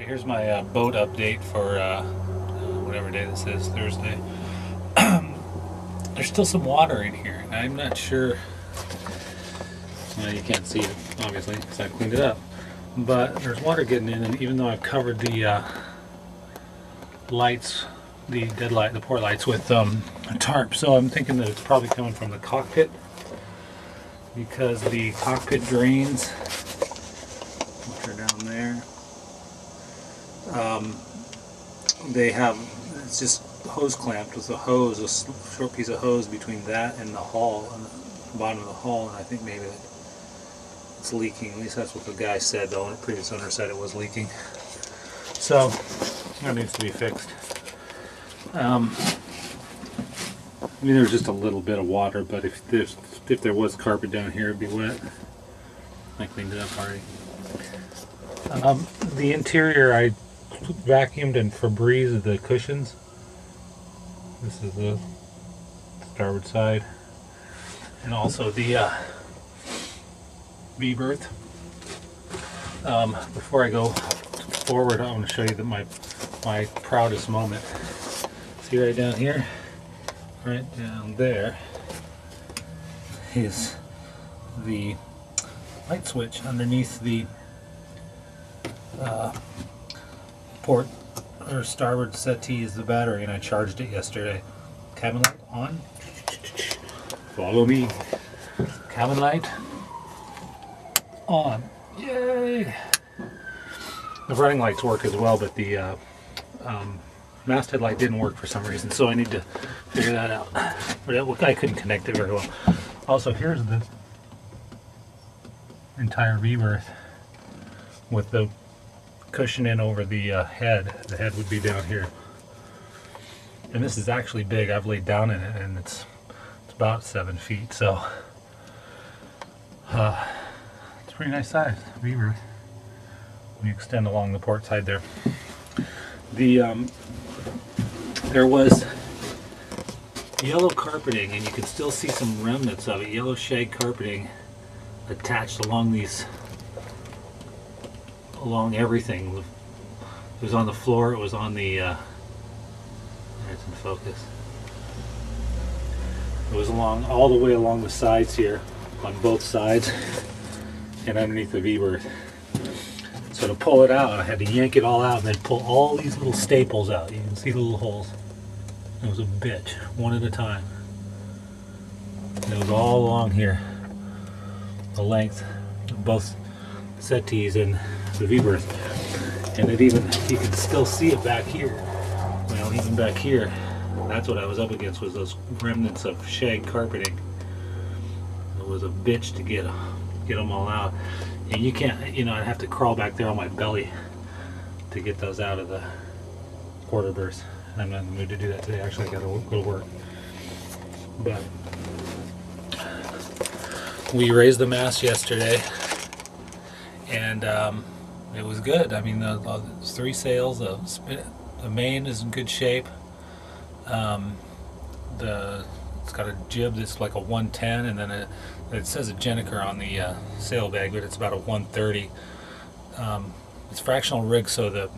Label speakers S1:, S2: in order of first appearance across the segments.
S1: Here's my boat update for whatever day this is, Thursday. There's still some water in here, and I'm not sure. Well, you can't see it, obviously, because I cleaned it up. But there's water getting in, and even though I've covered the lights, the port lights with a tarp, so I'm thinking that it's probably coming from the cockpit, because the cockpit drains, which are down there, they have, it's just hose clamped with a hose, a short piece of hose between that and the hull, on the bottom of the hull, and I think maybe it's leaking. At least that's what the guy said. The previous owner said it was leaking. So that needs to be fixed. I mean, there's just a little bit of water, but if there was carpet down here, it'd be wet. I cleaned it up already. The interior, I vacuumed and Febrezed the cushions. This is the starboard side, and also the V-berth. Before I go forward, I want to show you my proudest moment. See right down here, right down there, is the light switch underneath the port or starboard settee is the battery, and I charged it yesterday. Cabin light on. Follow me. Cabin light on. Yay! The running lights work as well, but the masthead light didn't work for some reason, so I need to figure that out. But I couldn't connect it very well. Also, here's the entire V-berth with the cushion in over the head. The head would be down here, and this is actually big. I've laid down in it, and it's about 7 feet, so it's a pretty nice size V-berth when you extend along the port side there. There was yellow carpeting, and you can still see some remnants of it, yellow shag carpeting attached along everything. It was on the floor, it was on the it's in focus. It was all the way along the sides here, on both sides, and underneath the V-berth. So to pull it out, I had to yank it all out and then pull all these little staples out. You can see the little holes. It was a bitch, one at a time. And it was all along here, the length of both settees and the V-berth. And you can still see it back here. Well, even back here, that's what I was up against, was those remnants of shag carpeting. It was a bitch to get them all out. And you can't, I'd have to crawl back there on my belly to get those out of the quarter berth. I'm not in the mood to do that today. Actually, I gotta go to work. But we raised the mast yesterday, and it was good. I mean, the 3 sails, the main is in good shape. It's got a jib that's like a 110, and then it says a Jenniker on the sail bag, but it's about a 130. It's fractional rig, so the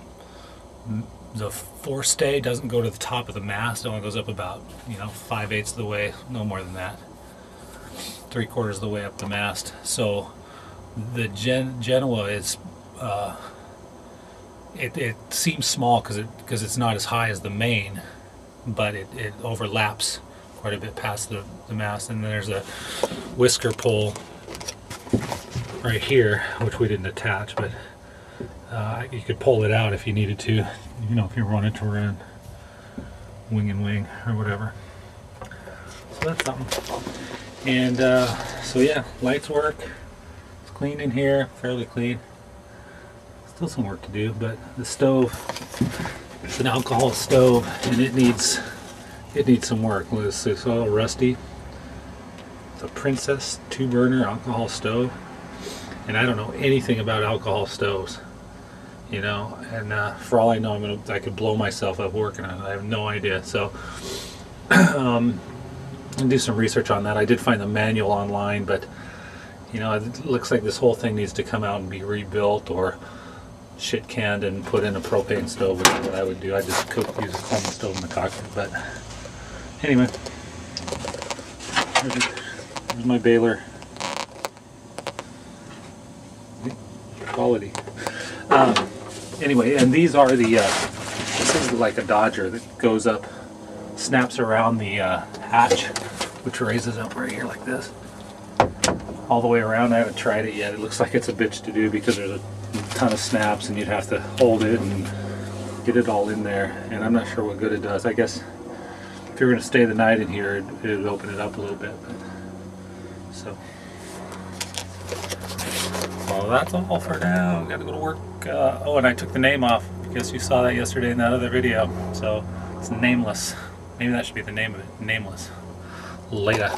S1: forestay doesn't go to the top of the mast. It only goes up about 5/8 of the way, no more than that, 3/4 of the way up the mast. So the Genoa is it seems small because it's not as high as the main, but it overlaps quite a bit past the mast. And then there's a whisker pole right here, which we didn't attach, but you could pull it out if you needed to, if you wanted to run wing and wing or whatever. So that's something. And so yeah, lights work. It's clean in here, fairly clean. Still some work to do, but the stove, it's an alcohol stove, and it needs some work. It's all rusty. It's a Princess 2-burner alcohol stove, and I don't know anything about alcohol stoves, and for all I know, I could blow myself up working on it. I have no idea. So I'll do some research on that. I did find the manual online, but it looks like this whole thing needs to come out and be rebuilt, or shit canned and put in a propane stove, which is what I would do. I just use a Coleman stove in the cockpit. But anyway, here's my baler. Quality. Anyway, and these are the, this is like a Dodger that goes up, snaps around the hatch, which raises up right here like this, all the way around. I haven't tried it yet. It looks like it's a bitch to do because there's a ton of snaps and you'd have to hold it and get it all in there, and I'm not sure what good it does. I guess if you're going to stay the night in here, it would open it up a little bit. But, so, well, that's all for now. Got to go to work. Oh, and I took the name off because you saw that yesterday in that other video. So it's Nameless. Maybe that should be the name of it. Nameless. Later.